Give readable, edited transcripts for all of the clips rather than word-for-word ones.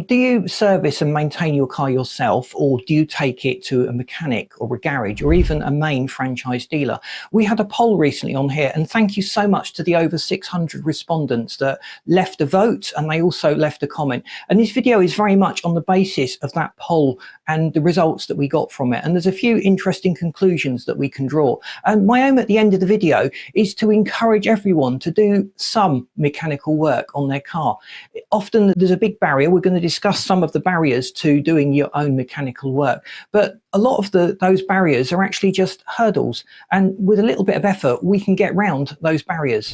Do you service and maintain your car yourself, or do you take it to a mechanic or a garage or even a main franchise dealer? We had a poll recently on here, and thank you so much to the over 600 respondents that left a vote, and they also left a comment. And this video is very much on the basis of that poll and the results that we got from it. And there's a few interesting conclusions that we can draw. And my aim at the end of the video is to encourage everyone to do some mechanical work on their car. Often there's a big barrier. We're going to discuss some of the barriers to doing your own mechanical work, but a lot of those barriers are actually just hurdles, and with a little bit of effort we can get round those barriers.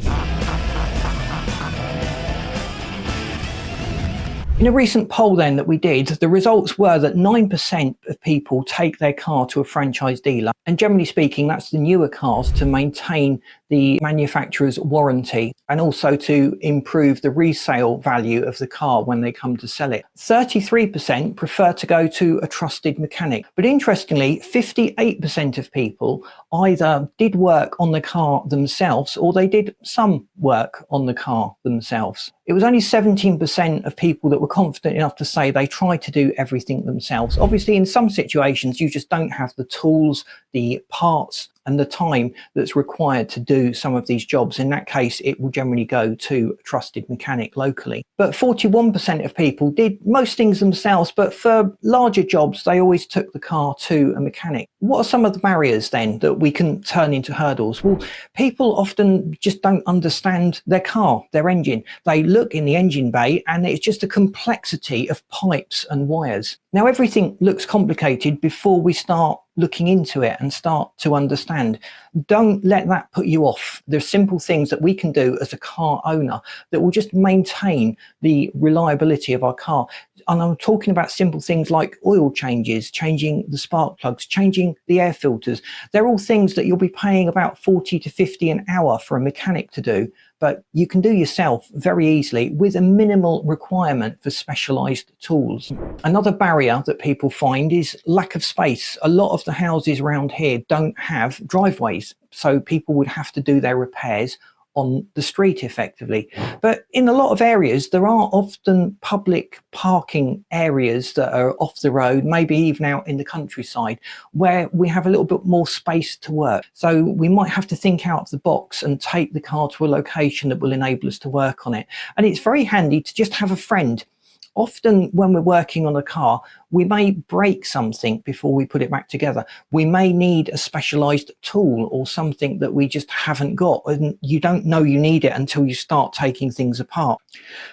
In a recent poll then that we did, the results were that 9% of people take their car to a franchise dealer, and generally speaking that's the newer cars, to maintain the manufacturer's warranty and also to improve the resale value of the car when they come to sell it. 33% prefer to go to a trusted mechanic, but interestingly 58% of people either did work on the car themselves or they did some work on the car themselves. It was only 17% of people that were confident enough to say they tried to do everything themselves. Obviously in some situations you just don't have the tools, the parts and the time that's required to do some of these jobs. In that case, it will generally go to a trusted mechanic locally. But 41% of people did most things themselves, but for larger jobs, they always took the car to a mechanic. What are some of the barriers then that we can turn into hurdles? Well, people often just don't understand their car, their engine. They look in the engine bay and it's just a complexity of pipes and wires. Now, everything looks complicated before we start looking into it and start to understand. Don't let that put you off. There's simple things that we can do as a car owner that will just maintain the reliability of our car. And I'm talking about simple things like oil changes, changing the spark plugs, changing the air filters. They're all things that you'll be paying about 40 to 50 an hour for a mechanic to do, but you can do yourself very easily with a minimal requirement for specialized tools. Another barrier that people find is lack of space. A lot of the houses around here don't have driveways, so people would have to do their repairs on the street effectively. But in a lot of areas there are often public parking areas that are off the road, maybe even out in the countryside, where we have a little bit more space to work. So we might have to think out of the box and take the car to a location that will enable us to work on it. And it's very handy to just have a friend. Often when we're working on a car, we may break something before we put it back together. We may need a specialized tool or something that we just haven't got, and you don't know you need it until you start taking things apart.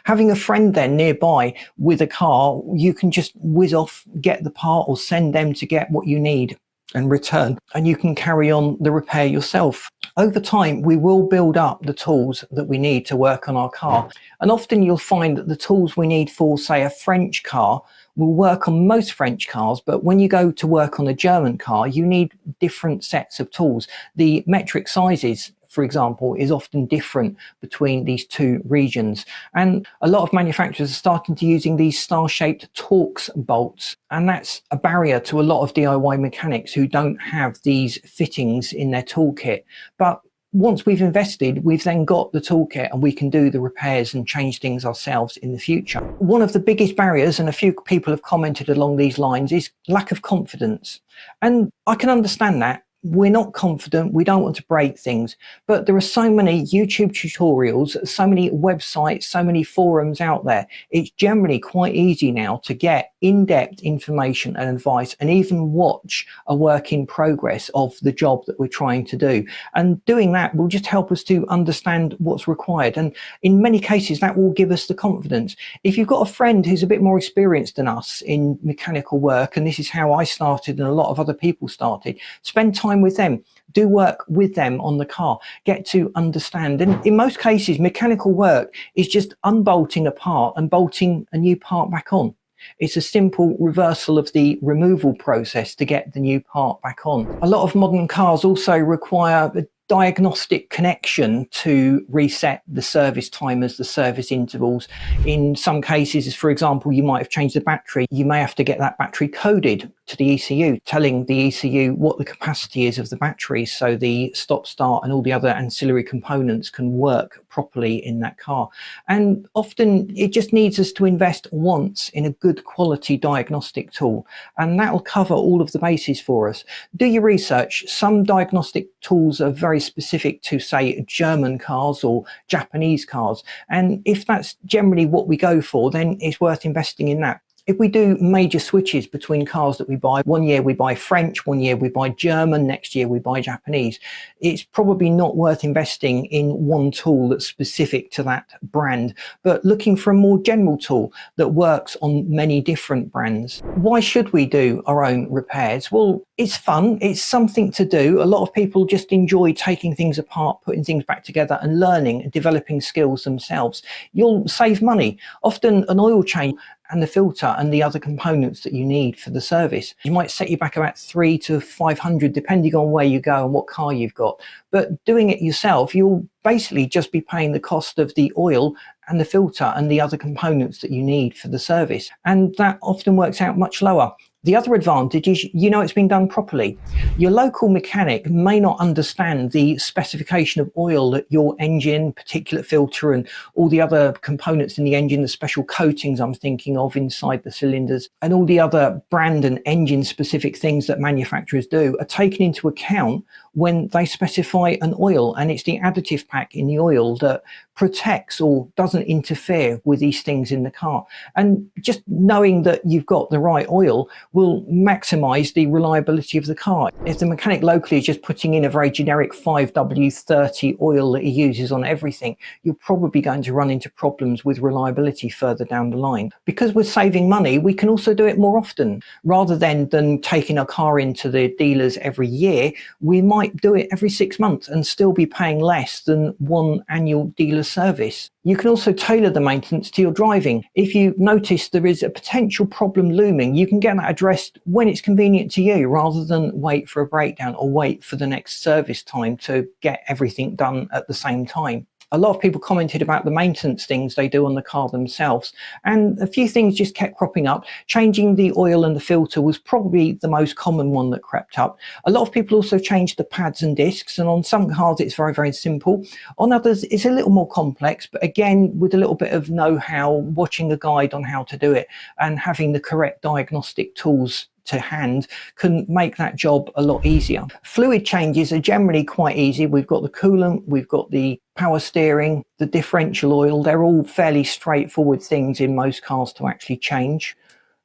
Having a friend then nearby with a car, you can just whiz off, get the part, or send them to get what you need and return, and you can carry on the repair yourself. Over time, we will build up the tools that we need to work on our car. And often you'll find that the tools we need for, say, a French car will work on most French cars, but when you go to work on a German car, you need different sets of tools. The metric sizes, for example, is often different between these two regions. And a lot of manufacturers are starting to using these star-shaped Torx bolts. And that's a barrier to a lot of DIY mechanics who don't have these fittings in their toolkit. But once we've invested, we've then got the toolkit and we can do the repairs and change things ourselves in the future. One of the biggest barriers, and a few people have commented along these lines, is lack of confidence. And I can understand that. We're not confident, we don't want to break things, but there are so many YouTube tutorials, so many websites, so many forums out there. It's generally quite easy now to get in-depth information and advice, and even watch a work in progress of the job that we're trying to do. And doing that will just help us to understand what's required. And in many cases, that will give us the confidence. If you've got a friend who's a bit more experienced than us in mechanical work, and this is how I started and a lot of other people started, spend time with them, do work with them on the car, get to understand. And in most cases, mechanical work is just unbolting a part and bolting a new part back on. It's a simple reversal of the removal process to get the new part back on. A lot of modern cars also require a diagnostic connection to reset the service timers, the service intervals. In some cases, for example, you might have changed the battery. You may have to get that battery coded to the ECU, telling the ECU what the capacity is of the battery so the stop start and all the other ancillary components can work properly in that car. And often it just needs us to invest once in a good quality diagnostic tool, and that will cover all of the bases for us. Do your research. Some diagnostic tools are very specific to, say, German cars or Japanese cars, and if that's generally what we go for, then it's worth investing in that. If we do major switches between cars that we buy, one year we buy French, one year we buy German, next year we buy Japanese, it's probably not worth investing in one tool that's specific to that brand, but looking for a more general tool that works on many different brands. Why should we do our own repairs? Well, it's fun. It's something to do. A lot of people just enjoy taking things apart, putting things back together and learning and developing skills themselves. You'll save money. Often an oil change and the filter and the other components that you need for the service, you might set you back about $300 to $500 depending on where you go and what car you've got. But doing it yourself, you'll basically just be paying the cost of the oil and the filter and the other components that you need for the service, and that often works out much lower. The other advantage is you know it's been done properly. Your local mechanic may not understand the specification of oil that your engine, particulate filter and all the other components in the engine, the special coatings I'm thinking of inside the cylinders, and all the other brand and engine specific things that manufacturers do are taken into account when they specify an oil, and it's the additive pack in the oil that protects or doesn't interfere with these things in the car. And just knowing that you've got the right oil will maximize the reliability of the car. If the mechanic locally is just putting in a very generic 5W30 oil that he uses on everything, you're probably going to run into problems with reliability further down the line. Because we're saving money, we can also do it more often. Rather than taking a car into the dealers every year, we might do it every 6 months and still be paying less than one annual dealer service. You can also tailor the maintenance to your driving. If you notice there is a potential problem looming, you can get that addressed when it's convenient to you, rather than wait for a breakdown or wait for the next service time to get everything done at the same time. A lot of people commented about the maintenance things they do on the car themselves, and a few things just kept cropping up. Changing the oil and the filter was probably the most common one that crept up. A lot of people also changed the pads and discs, and on some cars it's very, very simple. On others it's a little more complex, but again, with a little bit of know-how, watching a guide on how to do it and having the correct diagnostic tools to hand can make that job a lot easier. Fluid changes are generally quite easy. We've got the coolant, we've got the power steering, the differential oil. They're all fairly straightforward things in most cars to actually change.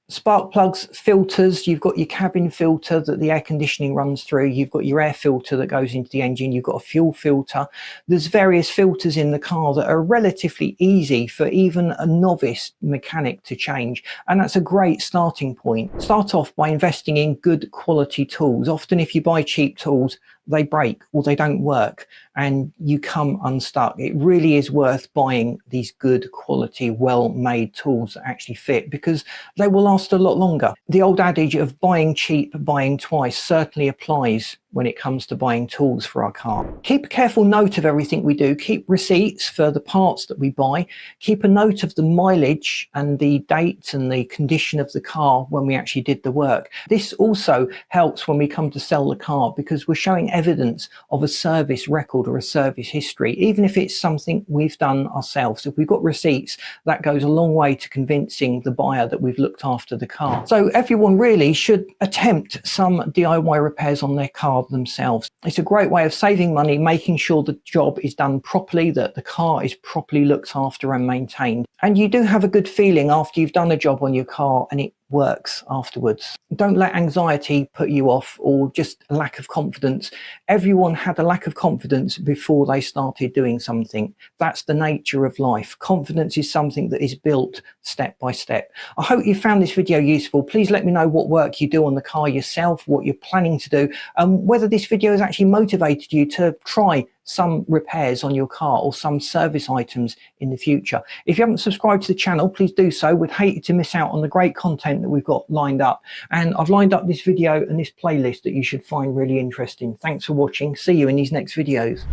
Spark plugs, filters, you've got your cabin filter that the air conditioning runs through, you've got your air filter that goes into the engine, you've got a fuel filter. There's various filters in the car that are relatively easy for even a novice mechanic to change, and that's a great starting point. Start off by investing in good quality tools. Often if you buy cheap tools, they break or they don't work and you come unstuck. It really is worth buying these good quality, well-made tools that actually fit, because they will last a lot longer. The old adage of buying cheap, buying twice certainly applies when it comes to buying tools for our car. Keep a careful note of everything we do. Keep receipts for the parts that we buy. Keep a note of the mileage and the date and the condition of the car when we actually did the work. This also helps when we come to sell the car, because we're showing evidence of a service record or a service history, even if it's something we've done ourselves. If we've got receipts, that goes a long way to convincing the buyer that we've looked after the car. So everyone really should attempt some DIY repairs on their car themselves. It's a great way of saving money, making sure the job is done properly, that the car is properly looked after and maintained. And you do have a good feeling after you've done a job on your car and it works afterwards. Don't let anxiety put you off, or just a lack of confidence. Everyone had a lack of confidence before they started doing something. That's the nature of life. Confidence is something that is built step by step. I hope you found this video useful. Please let me know what work you do on the car yourself, what you're planning to do, and whether this video has actually motivated you to try some repairs on your car or some service items in the future. If you haven't subscribed to the channel, please do so. We'd hate you to miss out on the great content that we've got lined up. And I've lined up this video and this playlist that you should find really interesting. Thanks for watching. See you in these next videos.